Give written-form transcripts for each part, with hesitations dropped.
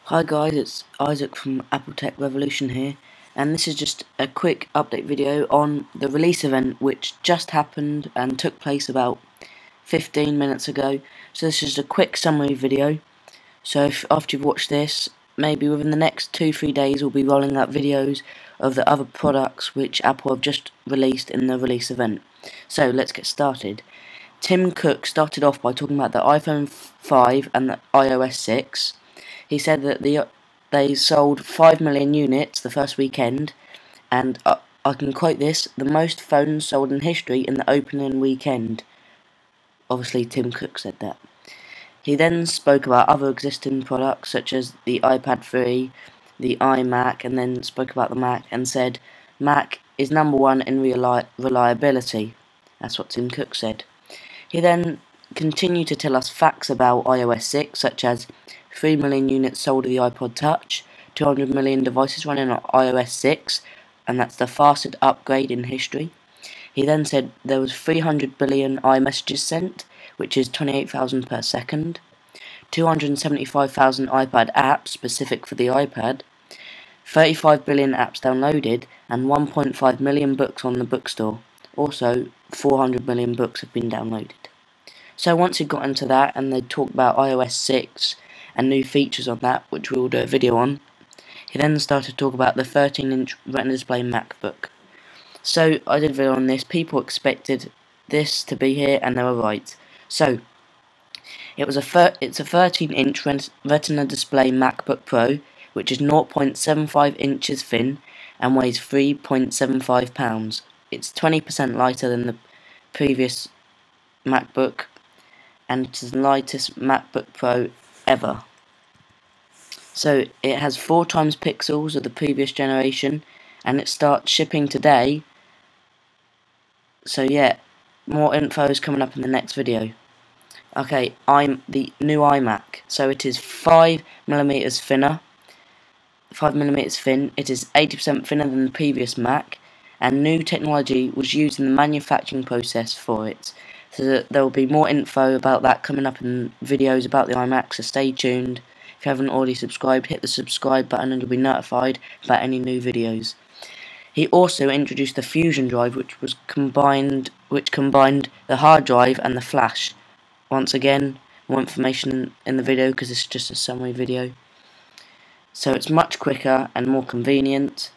Hi guys, it's Isaac from Apple Tech Revolution here, and this is just a quick update video on the release event which just happened and took place about 15 minutes ago. So this is a quick summary video. So after you've watched this, maybe within the next 2-3 days we'll be rolling out videos of the other products which Apple have just released in the release event. So let's get started. Tim Cook started off by talking about the iPhone 5 and the iOS 6. He said that they sold 5 million units the first weekend, and I can quote this: the most phones sold in history in the opening weekend. Obviously Tim Cook said that. He then spoke about other existing products such as the iPad 3, the iMac, and then spoke about the Mac and said Mac is #1 in reliability. That's what Tim Cook said. He then continued to tell us facts about iOS 6, such as 3 million units sold of the iPod Touch, 200 million devices running on iOS 6, and that's the fastest upgrade in history. He then said there was 300 billion iMessages sent, which is 28,000 per second, 275,000 iPad apps specific for the iPad, 35 billion apps downloaded, and 1.5 million books on the bookstore. Also, 400 million books have been downloaded. So once he got into that and they talked about iOS 6 and new features on that, which we'll do a video on, he then started to talk about the 13-inch Retina display MacBook. So I did a video on this. People expected this to be here, and they were right. So it's a 13-inch Retina display MacBook Pro, which is 0.75 inches thin and weighs 3.75 pounds. It's 20% lighter than the previous MacBook, and it's the lightest MacBook Pro ever. So it has 4 times pixels of the previous generation, and it starts shipping today. So yeah, more info is coming up in the next video. Okay, I'm the new iMac. So it is 5mm thinner. 5mm thin. It is 80% thinner than the previous Mac, and new technology was used in the manufacturing process for it. So there will be more info about that coming up in videos about the iMac, so stay tuned. If you haven't already subscribed, hit the subscribe button and you'll be notified about any new videos. He also introduced the Fusion drive, which combined the hard drive and the flash. Once again, more information in the video because it's just a summary video. So it's much quicker and more convenient,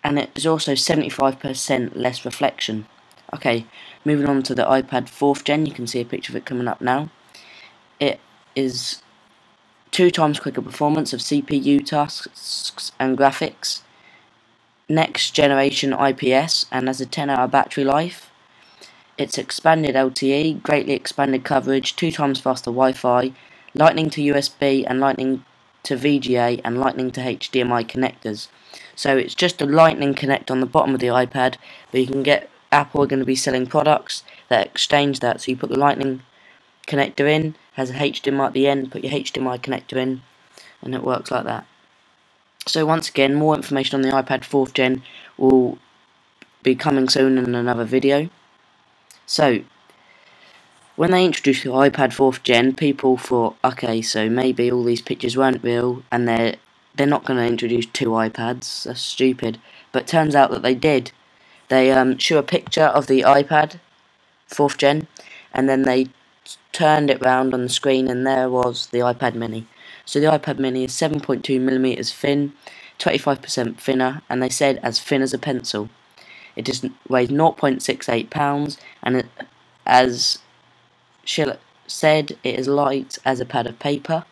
and it is also 75% less reflection. Okay, moving on to the iPad 4th Gen, you can see a picture of it coming up now. It is 2 times quicker performance of CPU tasks and graphics, next generation IPS, and has a 10-hour battery life. It's expanded LTE, greatly expanded coverage, 2 times faster Wi-Fi, Lightning to USB and Lightning to VGA and Lightning to HDMI connectors. So it's just a Lightning connect on the bottom of the iPad, but you can get Apple are going to be selling products that exchange that. So you put the Lightning connector in, has a HDMI at the end, put your HDMI connector in, and it works like that. So once again, more information on the iPad 4th Gen will be coming soon in another video. So when they introduced the iPad 4th Gen, people thought, okay, so maybe all these pictures weren't real, and they're not going to introduce 2 iPads. That's stupid. But it turns out that they did. They show a picture of the iPad 4th Gen, and then they turned it round on the screen, and there was the iPad Mini. So the iPad Mini is 7.2mm thin, 25% thinner, and they said as thin as a pencil. It weighs 0.68 pounds, and as Sheila said, it is light as a pad of paper.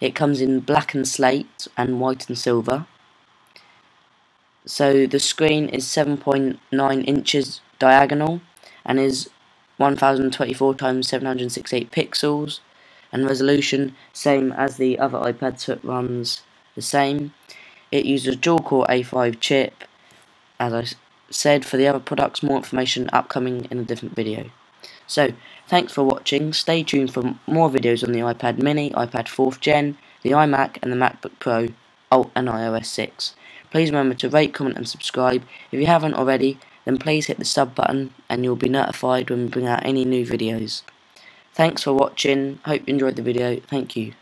It comes in black and slate and white and silver. So the screen is 7.9 inches diagonal and is 1024 x 768 pixels, and resolution same as the other iPad, so it runs the same. It uses a dual-core A5 chip, as I said. For the other products, more information upcoming in a different video. So thanks for watching. Stay tuned for more videos on the iPad Mini, iPad 4th Gen, the iMac and the MacBook Pro, and iOS 6. Please remember to rate, comment and subscribe. If you haven't already, then please hit the sub button and you'll be notified when we bring out any new videos. Thanks for watching. Hope you enjoyed the video. Thank you.